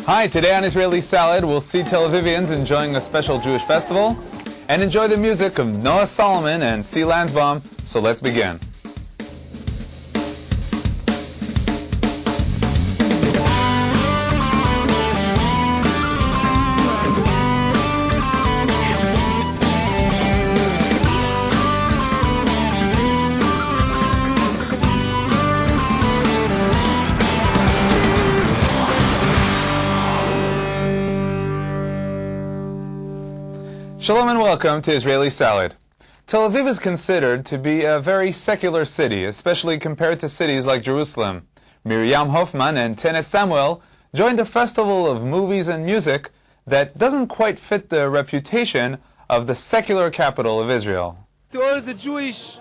Hi, today on Israeli Salad, we'll see Tel Avivians enjoying a special Jewish festival and enjoy the music of Noah Solomon and C. Lansbaum. So let's begin. Shalom and welcome to Israeli Salad. Tel Aviv is considered to be a very secular city, especially compared to cities like Jerusalem. Miriam Hoffman and Tennis Samuel joined a festival of movies and music that doesn't quite fit the reputation of the secular capital of Israel. To all the Jewish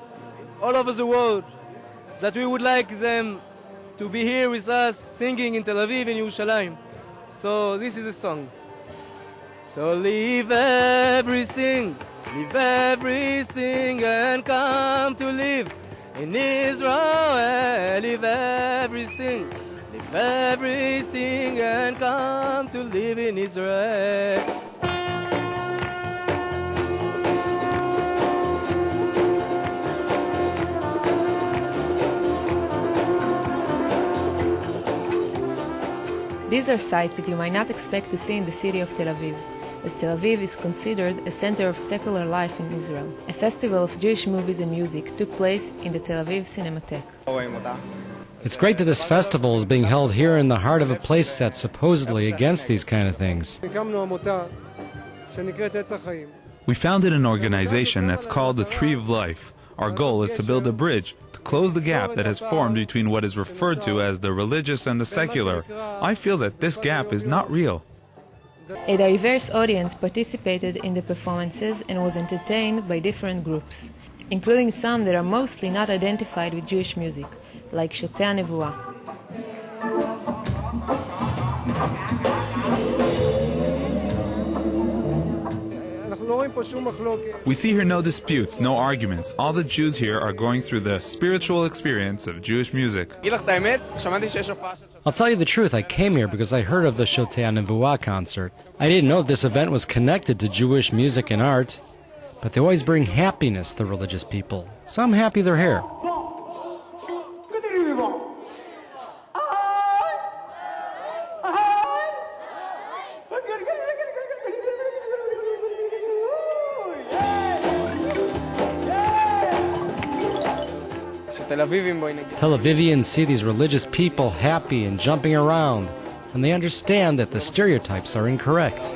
all over the world, that we would like them to be here with us singing in Tel Aviv and Yerushalayim. So this is a song. So leave everything and come to live in Israel. Leave everything and come to live in Israel. These are sights that you might not expect to see in the city of Tel Aviv, as Tel Aviv is considered a center of secular life in Israel. A festival of Jewish movies and music took place in the Tel Aviv Cinematheque. It's great that this festival is being held here in the heart of a place that's supposedly against these kind of things. We founded an organization that's called the Tree of Life. Our goal is to build a bridge to close the gap that has formed between what is referred to as the religious and the secular. I feel that this gap is not real. A diverse audience participated in the performances and was entertained by different groups, including some that are mostly not identified with Jewish music, like Shotei HaNevuah. We see here no disputes, no arguments. All the Jews here are going through the spiritual experience of Jewish music. I'll tell you the truth, I came here because I heard of the Shotei HaNevuah concert. I didn't know this event was connected to Jewish music and art, but they always bring happiness to religious people. So I'm happy they're here. Tel Avivians see these religious people happy and jumping around, and they understand that the stereotypes are incorrect.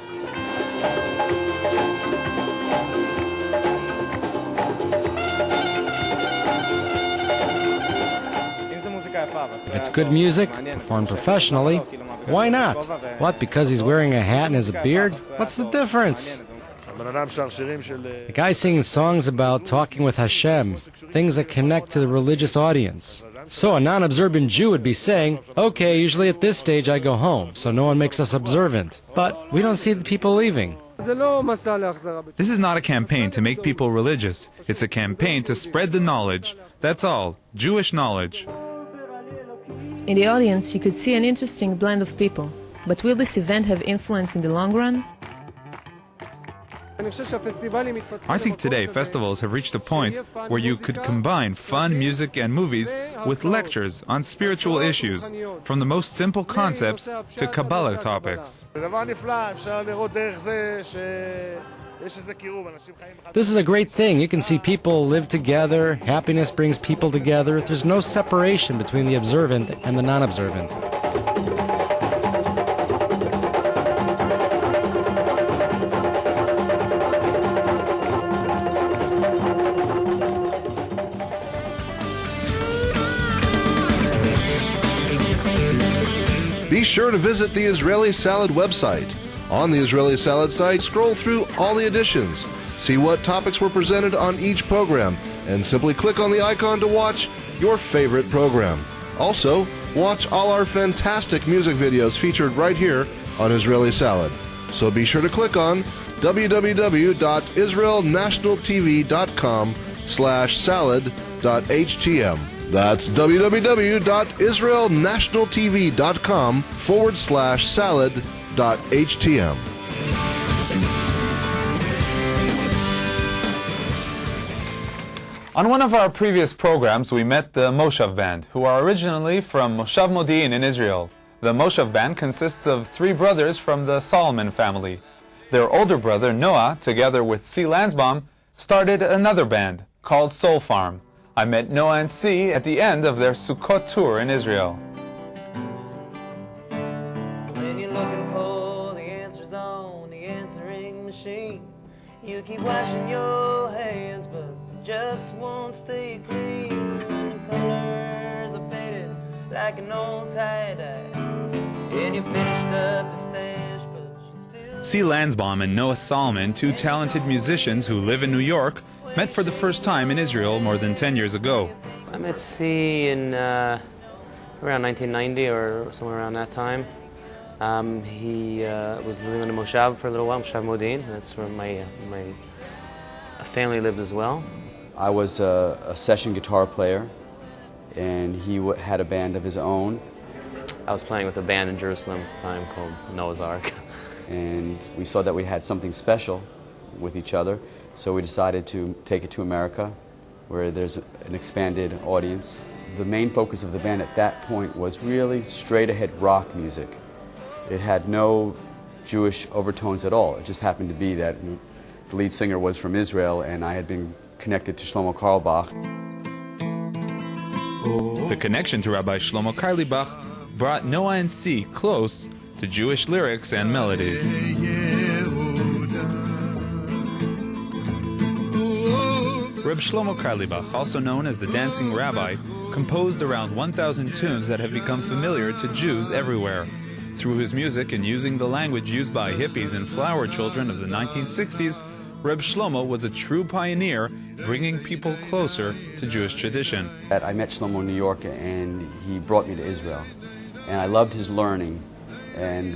If it's good music, performed professionally, why not? What, because he's wearing a hat and has a beard? What's the difference? The guy singing songs about talking with Hashem, things that connect to the religious audience. So a non-observant Jew would be saying, okay, usually at this stage I go home, so no one makes us observant. But we don't see the people leaving. This is not a campaign to make people religious. It's a campaign to spread the knowledge. That's all. Jewish knowledge. In the audience, you could see an interesting blend of people. But will this event have influence in the long run? I think today festivals have reached a point where you could combine fun music and movies with lectures on spiritual issues, from the most simple concepts to Kabbalah topics. This is a great thing. You can see people live together. Happiness brings people together. There's no separation between the observant and the non-observant. Be sure to visit the Israeli Salad website. On the Israeli Salad site, scroll through all the editions, see what topics were presented on each program, and simply click on the icon to watch your favorite program. Also, watch all our fantastic music videos featured right here on Israeli Salad. So be sure to click on www.israelnationaltv.com/salad.htm. That's www.israelnationaltv.com/salad.htm. salad63.htm. On one of our previous programs, we met the Moshav Band, who are originally from Moshav Modi'in in Israel. The Moshav Band consists of 3 brothers from the Solomon family. Their older brother, Noah, together with C. Lansbaum, started another band called Soul Farm. I met Noah and C. at the end of their Sukkot tour in Israel. When you're looking for the answers on the answering machine, you keep washing your hands, but they just won't stay clean. And the colors are faded like an old tie-dye, and you finished up a stash, but you still... C. Lansbaum and Noah Solomon, 2 talented musicians who live in New York, met for the first time in Israel more than 10 years ago. I met C in around 1990 or somewhere around that time. He was living in a Moshav for a little while, Moshav Modi'in. That's where my family lived as well. I was a session guitar player, and he had a band of his own. I was playing with a band in Jerusalem at the time called Noah's Ark. And we saw that we had something special with each other, so we decided to take it to America, where there's an expanded audience. The main focus of the band at that point was really straight-ahead rock music. It had no Jewish overtones at all. It just happened to be that the lead singer was from Israel, and I had been connected to Shlomo Carlebach. The connection to Rabbi Shlomo Carlebach brought Noah and C. close to Jewish lyrics and melodies. Reb Shlomo Carlebach, also known as the Dancing Rabbi, composed around 1,000 tunes that have become familiar to Jews everywhere. Through his music and using the language used by hippies and flower children of the 1960s, Reb Shlomo was a true pioneer, bringing people closer to Jewish tradition. I met Shlomo in New York, and he brought me to Israel. And I loved his learning and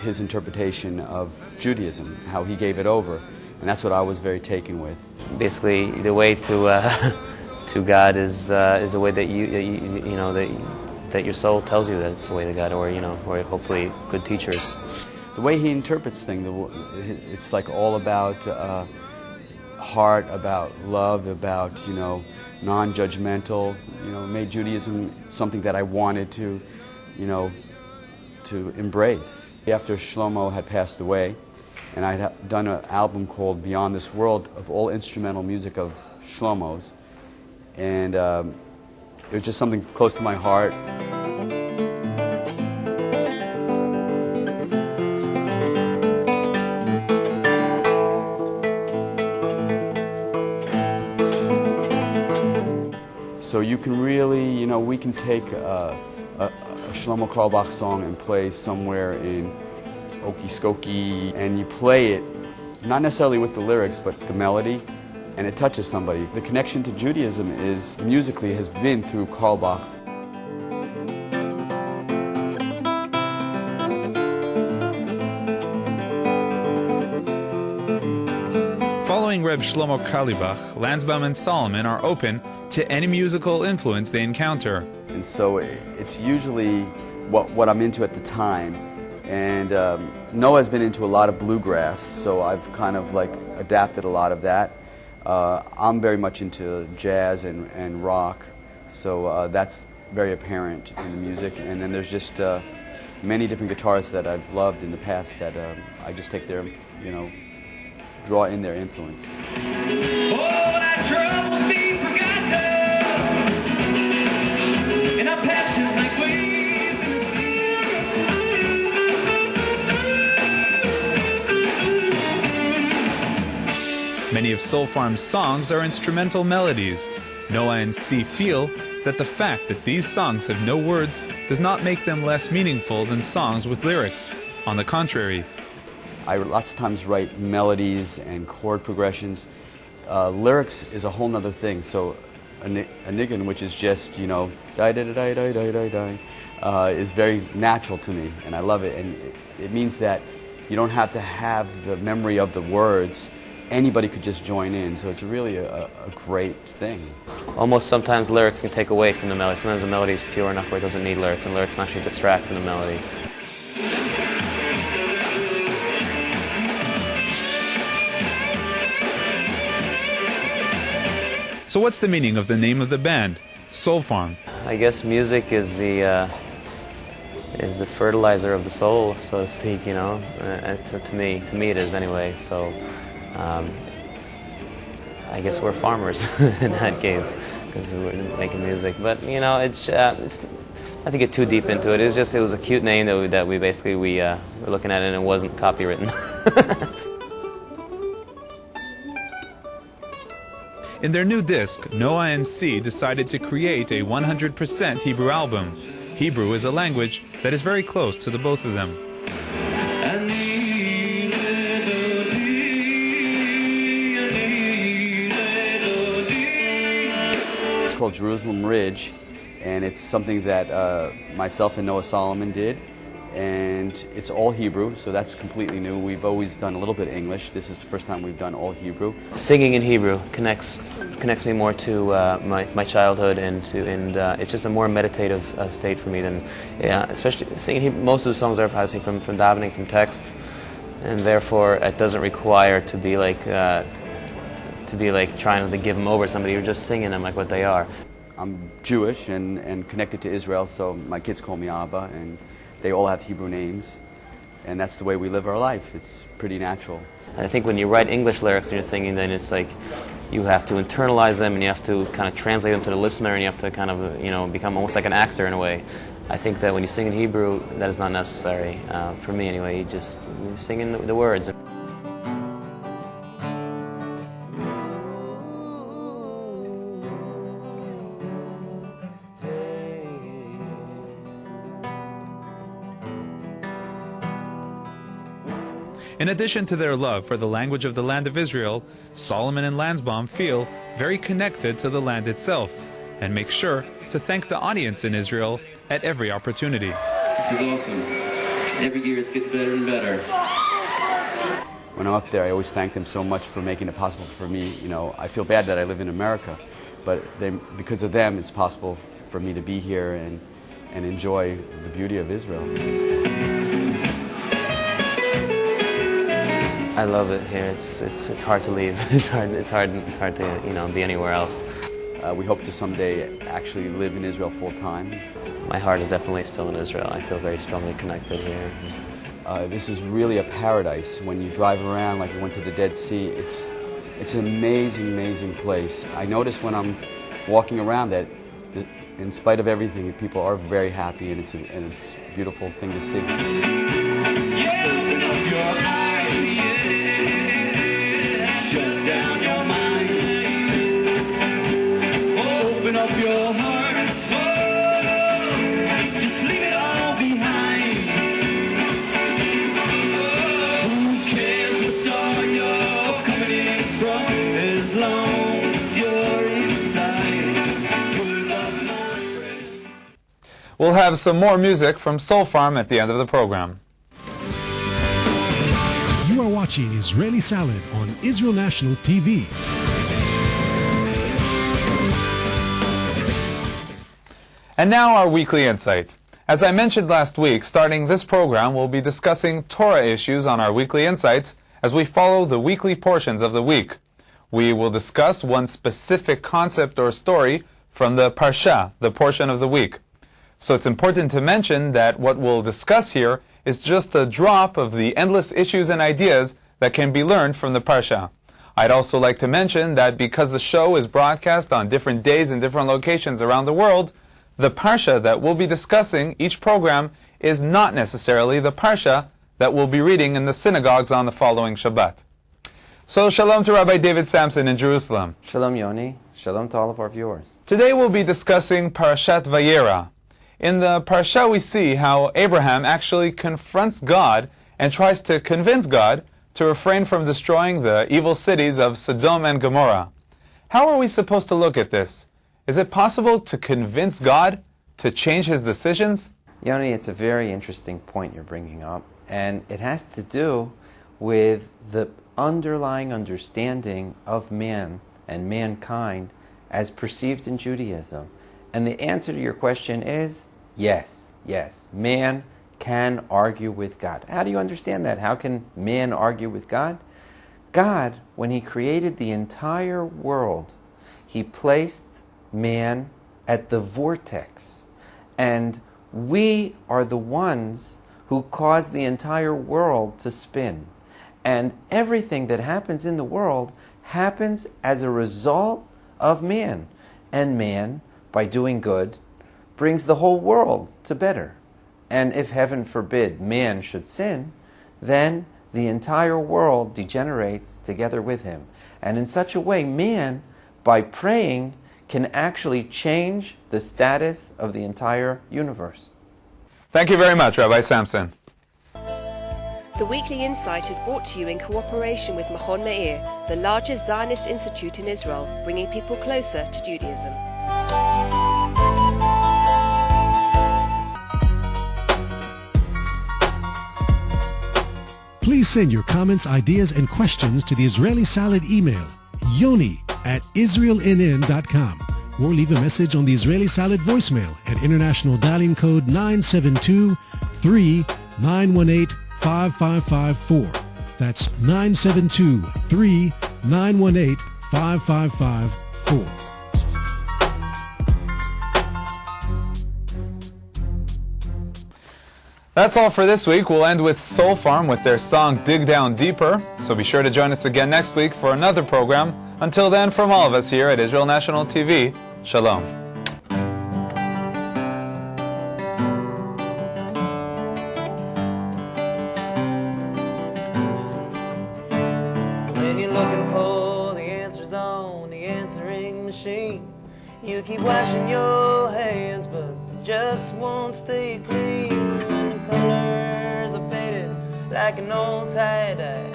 his interpretation of Judaism, how he gave it over. And that's what I was very taken with. Basically, the way to God is a way that that your soul tells you that it's the way to God, or or hopefully good teachers. The way he interprets things, it's like all about heart, about love, about non-judgmental. Made Judaism something that I wanted to embrace. After Shlomo had passed away, and I had done an album called Beyond This World of all instrumental music of Shlomo's, and it was just something close to my heart. So you can really, we can take a Shlomo Carlebach song and play somewhere in Okie and you play it, not necessarily with the lyrics, but the melody, and it touches somebody. The connection to Judaism musically has been through Carlebach. Following Reb Shlomo Carlebach, Lansbaum and Solomon are open to any musical influence they encounter. And so it's usually what I'm into at the time. And Noah's been into a lot of bluegrass, so I've kind of adapted a lot of that. I'm very much into jazz and rock, so that's very apparent in the music. And then there's just many different guitarists that I've loved in the past that I just take their, draw in their influence. Many of Soul Farm's songs are instrumental melodies. Noah and C feel that the fact that these songs have no words does not make them less meaningful than songs with lyrics. On the contrary. I lots of times write melodies and chord progressions. Lyrics is a whole other thing. So a niggun, which is just, die, die, die, die, die, die, die, is very natural to me, and I love it. And it means that you don't have to have the memory of the words. Anybody could just join in, so it's really a great thing. Almost sometimes lyrics can take away from the melody. Sometimes the melody is pure enough where it doesn't need lyrics, and lyrics can actually distract from the melody. So what's the meaning of the name of the band, Soul Farm? I guess music is the fertilizer of the soul, so to speak. You know, to me it is anyway. So I guess we're farmers in that case because we're making music. But you know, it's not to get too deep into it. It was a cute name that we were looking at it and it wasn't copywritten. In their new disc, Noah and C decided to create a 100% Hebrew album. Hebrew is a language that is very close to the both of them. It's called Jerusalem Ridge, and it's something that myself and Noah Solomon did. And it's all Hebrew, so that's completely new. We've always done a little bit of English. This is the first time we've done all Hebrew. Singing in Hebrew connects me more to my childhood, and it's just a more meditative state for me than, especially singing Hebrew. Most of the songs are obviously from davening, from text, and therefore it doesn't require to be like trying to give them over to somebody. You're just singing them like what they are. I'm Jewish and connected to Israel, so my kids call me Abba, and they all have Hebrew names, and that's the way we live our life. It's pretty natural. I think when you write English lyrics and you're thinking, then it's like you have to internalize them and you have to kind of translate them to the listener, and you have to kind of become almost like an actor in a way. I think that when you sing in Hebrew, that is not necessary. For me anyway, you sing in the words. In addition to their love for the language of the land of Israel, Solomon and Lansbaum feel very connected to the land itself and make sure to thank the audience in Israel at every opportunity. This is awesome. Every year it gets better and better. When I'm up there, I always thank them so much for making it possible for me. You know, I feel bad that I live in America, but because of them, it's possible for me to be here and enjoy the beauty of Israel. I love it here. It's hard to leave. It's hard to be anywhere else. We hope to someday actually live in Israel full time. My heart is definitely still in Israel. I feel very strongly connected here. This is really a paradise. When you drive around, like we went to the Dead Sea, it's an amazing, amazing place. I notice when I'm walking around that, in spite of everything, people are very happy, and it's a beautiful thing to see. Shut down your minds. Open up your hearts. Just leave it all behind. Who cares what door you're coming in from? As long as you're inside. Put up my friends. We'll have some more music from Soul Farm at the end of the program. You are watching Israeli Salad on Israel National TV. And now our weekly insight. As I mentioned last week, starting this program, we'll be discussing Torah issues on our weekly insights as we follow the weekly portions of the week. We will discuss one specific concept or story from the Parsha, the portion of the week. So it's important to mention that what we'll discuss here is just a drop of the endless issues and ideas that can be learned from the Parsha. I'd also like to mention that because the show is broadcast on different days in different locations around the world, the Parsha that we'll be discussing each program is not necessarily the Parsha that we'll be reading in the synagogues on the following Shabbat. So shalom to Rabbi David Sampson in Jerusalem. Shalom Yoni. Shalom to all of our viewers. Today we'll be discussing Parashat Vayera. In the Parsha we see how Abraham actually confronts God and tries to convince God to refrain from destroying the evil cities of Sodom and Gomorrah. How are we supposed to look at this? Is it possible to convince God to change his decisions? Yoni, it's a very interesting point you're bringing up, and it has to do with the underlying understanding of man and mankind as perceived in Judaism. And the answer to your question is yes. Man can argue with God. How do you understand that? How can man argue with God? God, when he created the entire world, He placed man at the vortex. And we are the ones who cause the entire world to spin. And everything that happens in the world happens as a result of man. And man, by doing good, brings the whole world to better. And if, heaven forbid, man should sin, then the entire world degenerates together with him. And in such a way, man, by praying, can actually change the status of the entire universe. Thank you very much, Rabbi Samson. The Weekly Insight is brought to you in cooperation with Machon Meir, the largest Zionist institute in Israel, bringing people closer to Judaism. Please send your comments, ideas, and questions to the Israeli Salad email, yoni@israelnn.com, or leave a message on the Israeli Salad voicemail at international dialing code 972-3918-5554. That's 972-3918-5554. That's all for this week. We'll end with Soul Farm with their song Dig Down Deeper. So be sure to join us again next week for another program. Until then, from all of us here at Israel National TV, Shalom. When you're looking for the answers on the answering machine, you keep washing your hands, but they just won't stay clean. Colors are faded like an old tie-dye,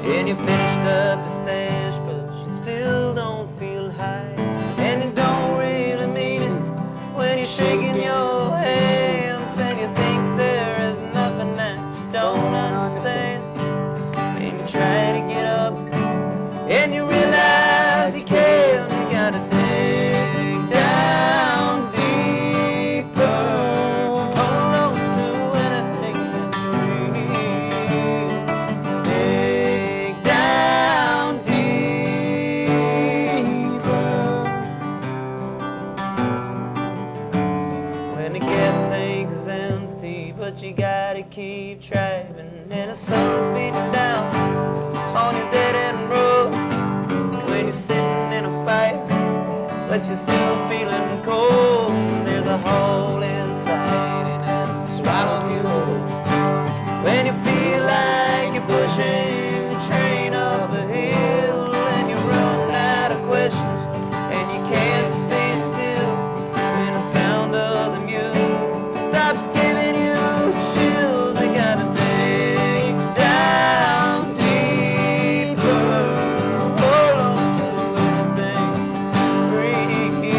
and you finished up your stash, but you still don't feel high, and you don't really mean it when you're shaking your hands, and you think there is nothing that you don't understand, and you try to get up, and you realize you can't. You gotta dig down deeper. You gotta keep driving, and the sun's beating down on your dead-end road. When you're sitting in a fire, but you're still feeling cold, there's a hole inside and it swallows you whole. When you feel like you're pushing the train up a hill, and you run out of questions, and you can't stay still, when the sound of the music stops giving you chills, I gotta dig down deeper. Hold on to anything, breathe.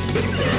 Israeli.